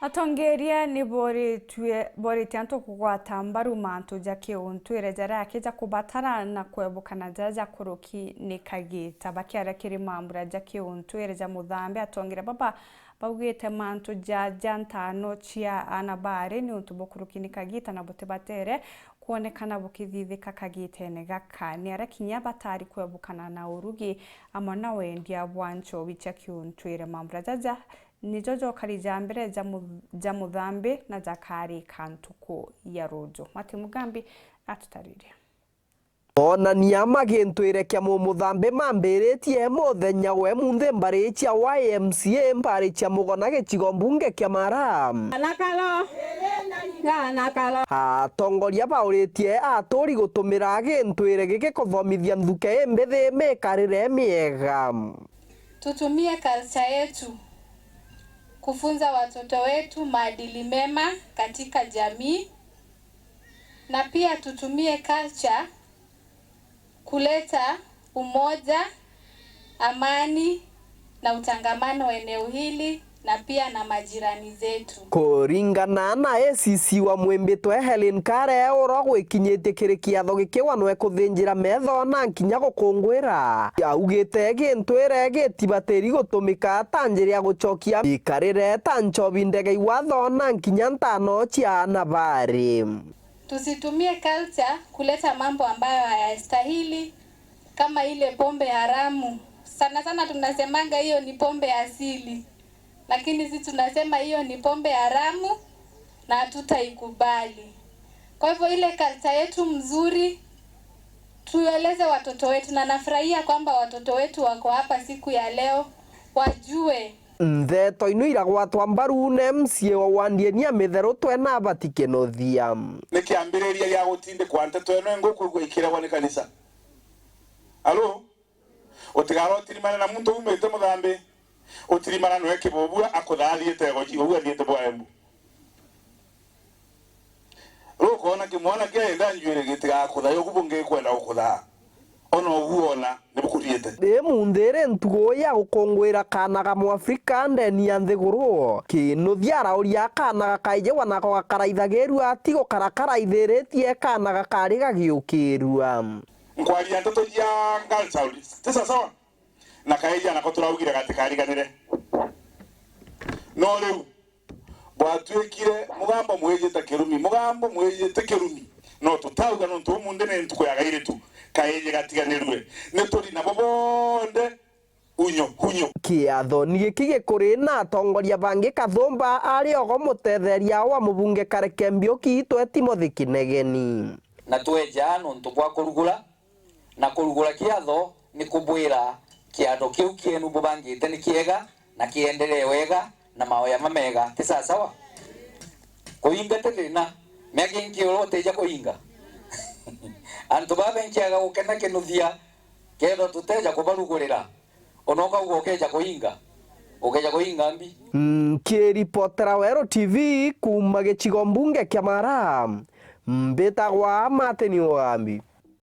Atongeria ni bori tianto kugwata mbaru mantu jake untwire jara keja kubatara na kwebukana jaja kuruki ni kagita bakiara kiri mambura jake untwire ja muthambe atongira baba baugite mantu jantano chia anabare ni untubo kuruki ni kagita na bote batere kuonekana bukithithika kagitene gaka ni arakinya batari kwebukana na urugi amona wendia bwancho bichake untwire mambura jaja ni jojo karija mbere ja muthambe na jakari kantuko ya rojo Mati Mugambi atutariria ona niyama gintwire kya muthambe mamberetie muthenya we munthe mbari cia YMCA mbari cia mugona gicigo mbunge kya Mara nakalo atongoria bauritie aturi gutumira gintwire giki kuthomithia nthuke mbithi mikarire miega. Tutumie culture yetu kufunza watoto wetu maadili mema katika jamii, na pia tutumie culture kuleta umoja, amani na utangamano eneo hili na pia na majirani zetu. Kuringana na ACC wa Mwembetwe Helen Kare oro gwikinyite kiri kiatho gikiwanwe kuthinjira metho na nkinya gukungwira augite gintwire gitibateri gutumika tanjiria guchokia ikarire tanchobi ndege iwatho na nkinya ntano cia nabari. Tusitumie culture kuleta mambo ambayo hayastahili kama ile pombe haramu. Sana tunasemanga hiyo ni pombe asili, lakini sisi tunasema hiyo ni pombe haramu na hatutaikubali. Kwa hivyo ile culture yetu mzuri tueleze watoto wetu, na nafurahia kwamba watoto wetu wako hapa siku ya leo wajue ntheto ino iragwatwa mbaru ne MCA wa Wandienia Mitheru twena batikenothia nikiambiriria ya gutinde kwante tweno ngukugwa ikiragwa ni kanisa. Alo otigaro tirimana na muntu umete muthambe otirimana no ekibobua akuthathiete goji uwa thiete bwaembu rukona kimwana kienda njwire gitiga kuthayo kubunge kwenda ukutha ono guona nibukuriete de mundere ntugo ya gukongwira kana ga Muafrika ndeni ya nthiguru kinuthia uria kana gakaije wanako gakaraithagiru atigo karakaraithiretie kana gakari gagiukirua nkwaria ndoto ya Galsauli tisa sawa na kaija na koturaugire gatikariganire no riu bwatwikire mugambo mwejete kirumi no tutauga no ntumunde ne ntukoyagaire tu kaije gatiganirwe ne turi na bobonde hunyo kiatho ni gikige kuri na atongoria bangi Kathumba ari ogo mutetheria wa mubunge Kareke Mbiuki Timothy Kinegeni na tweja no ntubwa kurugura na kurugura kiatho ni kubwira kiatho kiu kienu bubangite ni kiega na kiendelee wega na maoya mamega tisa sawa kuinga telena meginki orote ja kuinga antu babenkiaga gukena kinuthia ketho tuteja kubarugurira onoka ugokeja kuinga mbi kiripotera Wero TV kuma gicigo mbunge kya Mara mbetagwa Mati Mugambi.